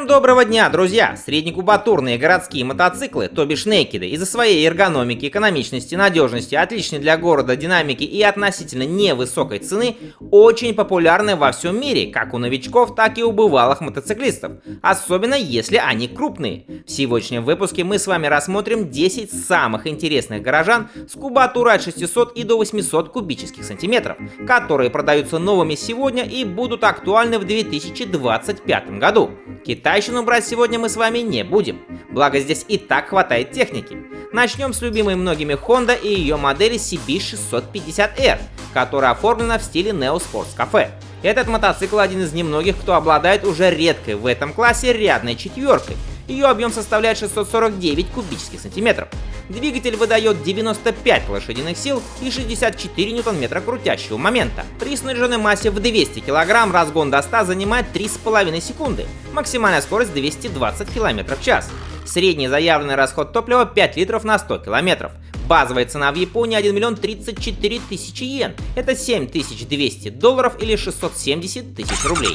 Всем доброго дня, друзья! Среднекубатурные городские мотоциклы, то бишь некиды, из-за своей эргономики, экономичности, надежности, отличной для города динамики и относительно невысокой цены, очень популярны во всем мире, как у новичков, так и у бывалых мотоциклистов, особенно если они крупные. В сегодняшнем выпуске мы с вами рассмотрим 10 самых интересных горожан с кубатурой от 600 и до 800 кубических сантиметров, которые продаются новыми сегодня и будут актуальны в 2025 году. Китайщину брать сегодня мы с вами не будем, благо здесь и так хватает техники. Начнем с любимой многими Honda и ее модели CB650R, которая оформлена в стиле Neo Sports Cafe. Этот мотоцикл один из немногих, кто обладает уже редкой в этом классе рядной четверкой. Ее объем составляет 649 кубических сантиметров. Двигатель выдает 95 лошадиных сил и 64 ньютон-метра крутящего момента. При сниженной массе в 200 кг разгон до 100 занимает 3,5 секунды. Максимальная скорость 220 км в час. Средний заявленный расход топлива 5 литров на 100 км. Базовая цена в Японии 1 миллион 34 тысячи йен. Это 7200 долларов или 670 тысяч рублей.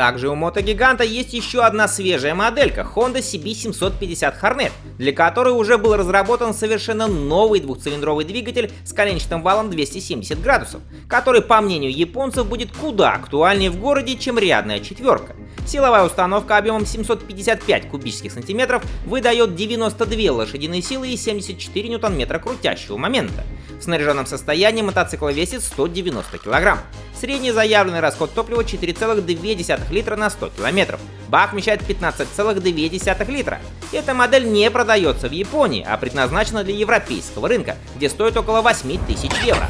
Также у мотогиганта есть еще одна свежая моделька Honda CB750 Hornet, для которой уже был разработан совершенно новый двухцилиндровый двигатель с коленчатым валом 270 градусов, который, по мнению японцев, будет куда актуальнее в городе, чем рядная четверка. Силовая установка объемом 755 кубических сантиметров выдает 92 лошадиные силы и 74 ньютон-метра крутящего момента. В снаряженном состоянии мотоцикл весит 190 кг. Средний заявленный расход топлива 4,2 литра на 100 км. Бак вмещает 15,2 литра. Эта модель не продается в Японии, а предназначена для европейского рынка, где стоит около 8000 евро.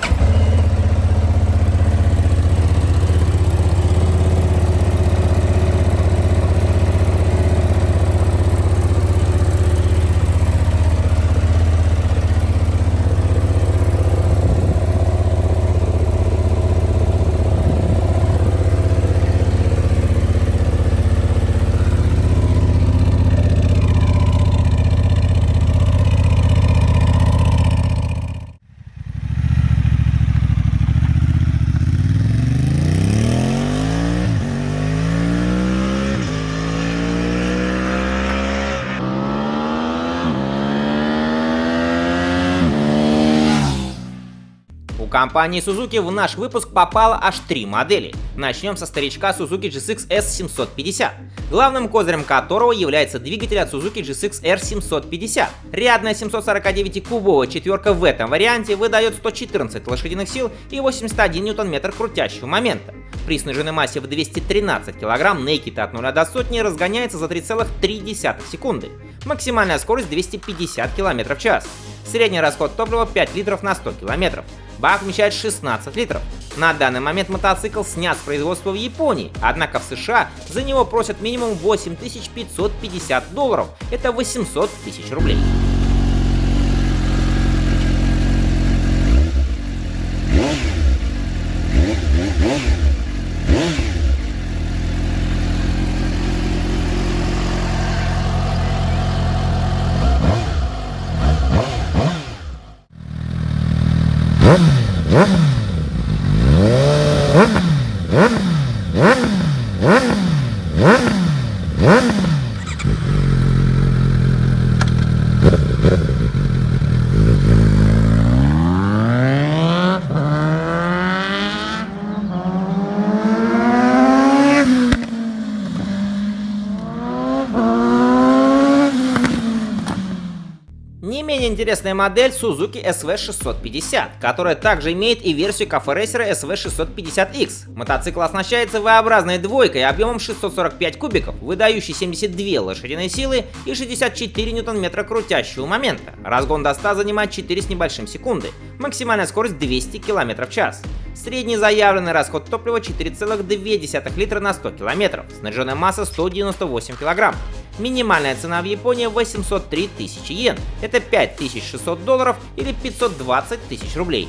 У компании Suzuki в наш выпуск попало аж 3 модели. Начнем со старичка Suzuki GSX S750, главным козырем которого является двигатель от Suzuki GSX R750. Рядная 749-кубовая четверка в этом варианте выдает 114 лошадиных сил и 81 ньютон-метр крутящего момента. При сниженной массе в 213 кг Naked от 0 до сотни разгоняется за 3,3 секунды. Максимальная скорость 250 км в час. Средний расход топлива 5 литров на 100 км. Бак вмещает 16 литров. На данный момент мотоцикл снят с производства в Японии, однако в США за него просят минимум 8550 долларов. Это 800 тысяч рублей. менее интересная модель Suzuki SV650, которая также имеет и версию кафе рейсера SV650X. Мотоцикл оснащается V-образной двойкой объемом 645 кубиков, выдающей 72 лошадиные силы и 64 ньютон-метра крутящего момента. Разгон до 100 занимает 4 с небольшим секунды. Максимальная скорость 200 км в час. Средний заявленный расход топлива 4,2 литра на 100 км. Снаряженная масса 198 кг. Минимальная цена в Японии 803 тысячи йен. Это $5600 или 520 тысяч рублей.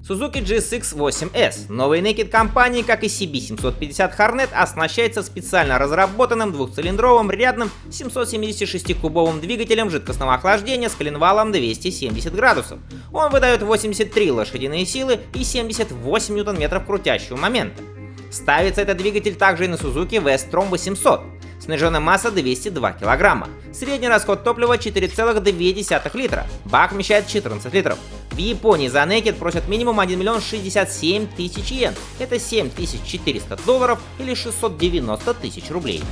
Suzuki GSX-8S. Новый Naked компании, как и CB750 Hornet, оснащается специально разработанным двухцилиндровым рядным 776-кубовым двигателем жидкостного охлаждения с коленвалом 270 градусов. Он выдает 83 лошадиные силы и 78 ньютон-метров крутящего момента. Ставится этот двигатель также и на Suzuki V-Strom 800. Снаряженная масса 202 кг. Средний расход топлива 4,2 литра. Бак вмещает 14 литров. В Японии за Naked просят минимум 1 миллион 67 тысяч йен. Это $7400 или 690 тысяч рублей.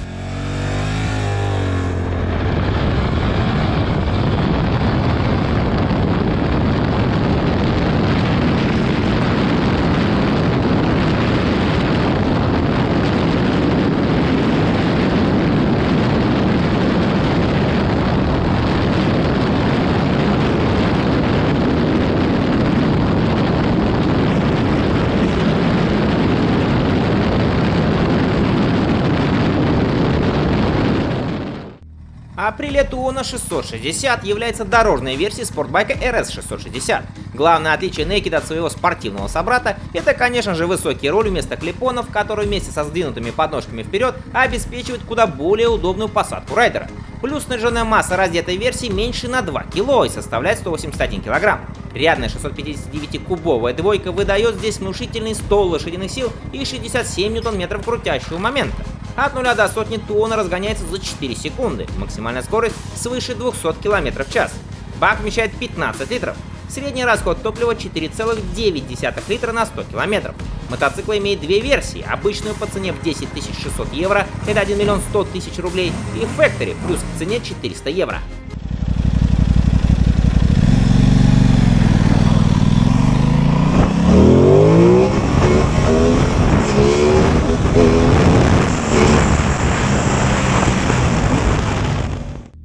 Aprilia Tuono 660 является дорожной версией спортбайка RS 660. Главное отличие Naked от своего спортивного собрата — это, конечно же, высокий руль вместо клипонов, который вместе со сдвинутыми подножками вперед обеспечивает куда более удобную посадку райдера. Плюс снаряженная масса раздетой версии меньше на 2 кг и составляет 181 кг. Рядная 659-кубовая двойка выдает здесь внушительные 100 лошадиных сил и 67 ньютон-метров крутящего момента. От 0 до сотни Tuono разгоняется за 4 секунды, максимальная скорость свыше 200 км в час. Бак вмещает 15 литров. Средний расход топлива 4,9 литра на 100 км. Мотоцикл имеет две версии: обычную по цене в 10 600 евро, это 1 миллион 100 тысяч рублей, и Factory плюс к цене 400 евро.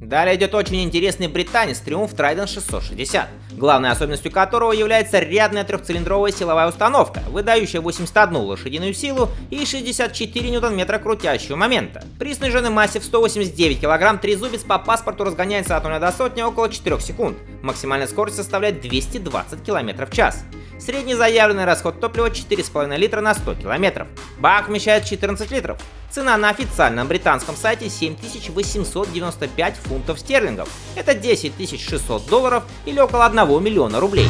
Далее идет очень интересный британец Triumph Trident 660, главной особенностью которого является рядная трехцилиндровая силовая установка, выдающая 81 лошадиную силу и 64 ньютон-метра крутящего момента. При сниженной массе в 189 кг трезубец по паспорту разгоняется от 0 до сотни около 4 секунд. Максимальная скорость составляет 220 км в час. Средний заявленный расход топлива 4,5 литра на 100 км. Бак вмещает 14 литров. Цена на официальном британском сайте 7895 фунтов стерлингов. Это $10 600 или около 1 миллиона рублей.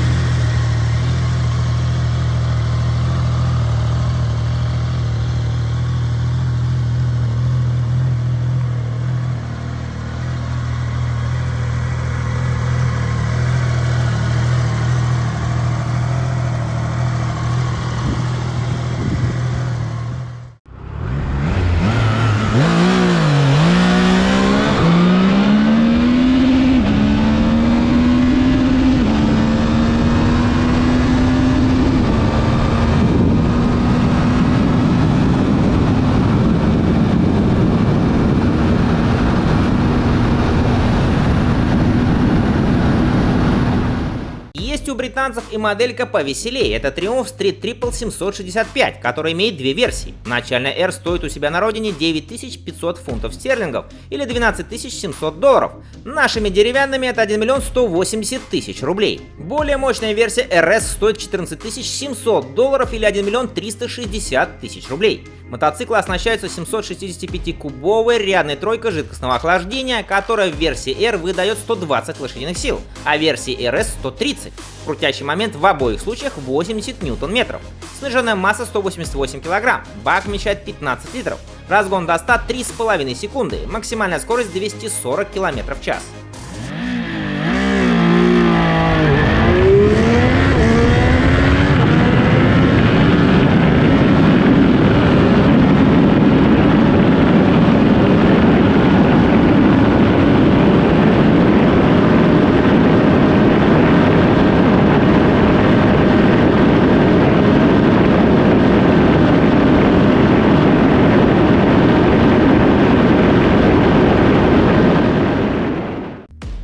британцев и моделька повеселее. Это Triumph Street Triple 765, который имеет две версии. Начальная R стоит у себя на родине 9500 фунтов стерлингов или 12700 долларов. Нашими деревянными это 1 миллион 180 тысяч рублей. Более мощная версия RS стоит 14 700 долларов или 1 миллион 360 тысяч рублей. Мотоциклы оснащаются 765-кубовой рядной тройкой жидкостного охлаждения, которая в версии R выдает 120 лошадиных сил, а в версии RS 130. Крутящий момент в обоих случаях 80 ньютон-метров. Сниженная масса 188 кг, бак вмещает 15 литров, разгон до 100 3,5 секунды, максимальная скорость 240 км в час.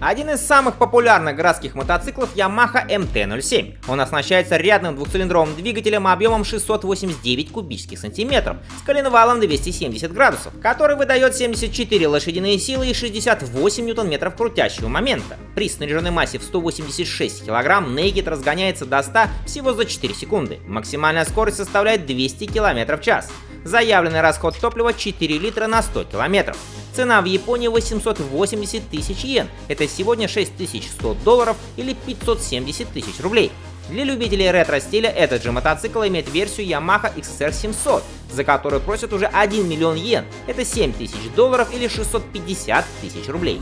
Один из самых популярных городских мотоциклов Yamaha MT-07. Он оснащается рядным двухцилиндровым двигателем объемом 689 кубических сантиметров с коленвалом 270 градусов, который выдает 74 лошадиные силы и 68 ньютон-метров крутящего момента. При снаряженной массе в 186 кг Naked разгоняется до 100 всего за 4 секунды. Максимальная скорость составляет 200 км в час. Заявленный расход топлива 4 литра на 100 км. Цена в Японии 880 тысяч йен, это сегодня 6100 долларов или 570 тысяч рублей. Для любителей ретро-стиля этот же мотоцикл имеет версию Yamaha XSR 700, за которую просят уже 1 миллион йен, это 7 тысяч долларов или 650 тысяч рублей.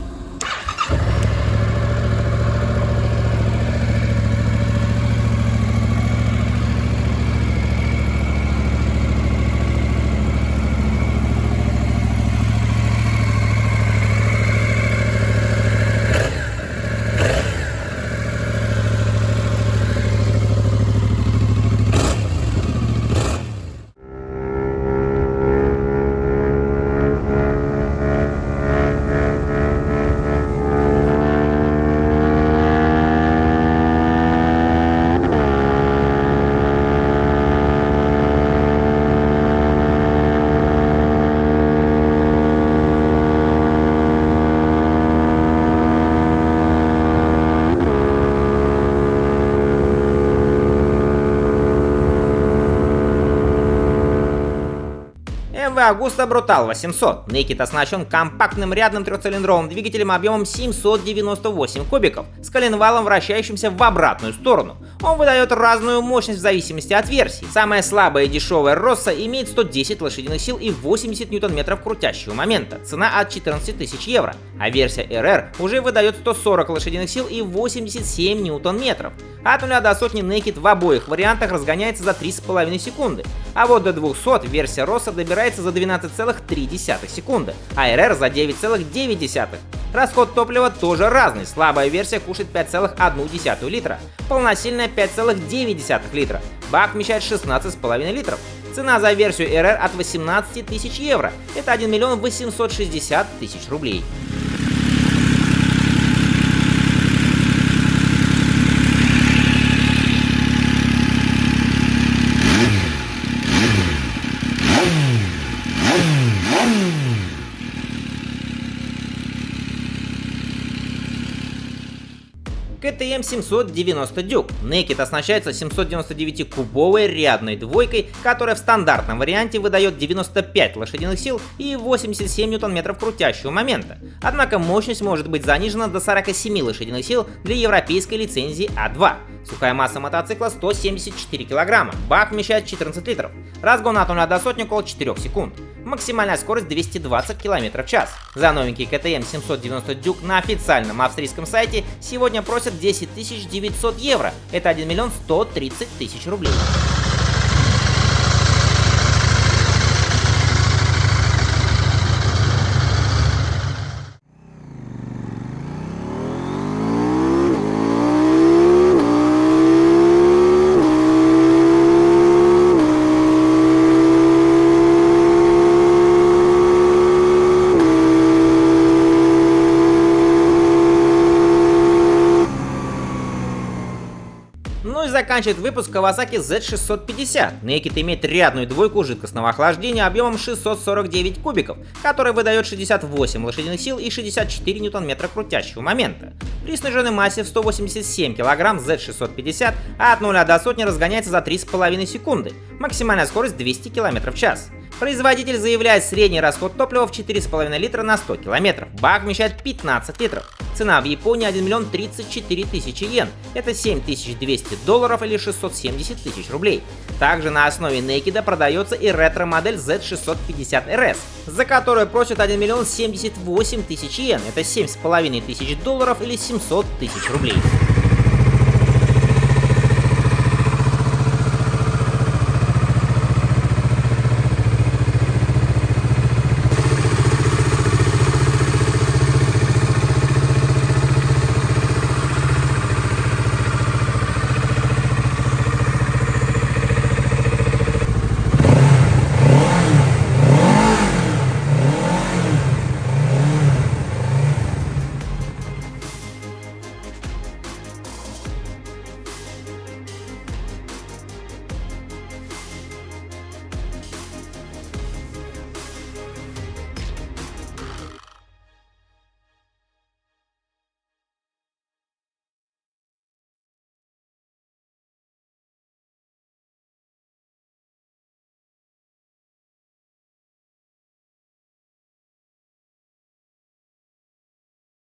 BMW Agusta Brutal 800. Naked оснащен компактным рядным трехцилиндровым двигателем объемом 798 кубиков с коленвалом, вращающимся в обратную сторону. Он выдает разную мощность в зависимости от версии. Самая слабая и дешевая Росса имеет 110 лошадиных сил и 80 ньютон-метров крутящего момента. Цена от 14 тысяч евро. А версия RR уже выдает 140 лошадиных сил и 87 ньютон-метров. От 0 до сотни Naked в обоих вариантах разгоняется за 3,5 секунды. А вот до 200 версия Росса добирается за 12,3 секунды, а RR за 9,9. Расход топлива тоже разный. Слабая версия кушает 5,1 литра, полносильная 5,9 литра. Бак вмещает 16,5 литров. Цена за версию RR от 18 тысяч евро. Это 1 миллион 860 тысяч рублей. KTM 790 Duke. Naked оснащается 799-кубовой рядной двойкой, которая в стандартном варианте выдает 95 лошадиных сил и 87 ньютон-метров крутящего момента. Однако мощность может быть занижена до 47 лошадиных сил для европейской лицензии А2. Сухая масса мотоцикла 174 кг, бак вмещает 14 литров. Разгон от 0 до сотни около 4 секунд. Максимальная скорость 220 км в час. За новенький KTM 790 Duke на официальном австрийском сайте сегодня просят 10 900 евро. Это 1 миллион 130 тысяч рублей. заканчивает выпуск Kawasaki Z650. Naked имеет рядную двойку жидкостного охлаждения объемом 649 кубиков, который выдает 68 лошадиных сил и 64 ньютон-метра крутящего момента. При сниженной массе в 187 кг Z650 от 0 до сотни разгоняется за 3,5 секунды. Максимальная скорость 200 км в час. Производитель заявляет средний расход топлива в 4,5 литра на 100 км. Бак вмещает 15 литров. Цена в Японии 1 миллион 34 тысячи йен. Это $7200 или 670 тысяч рублей. Также на основе Naked продается и ретро-модель Z650 RS, за которую просят 1 миллион 78 тысяч йен. Это $7500 или 700 тысяч рублей.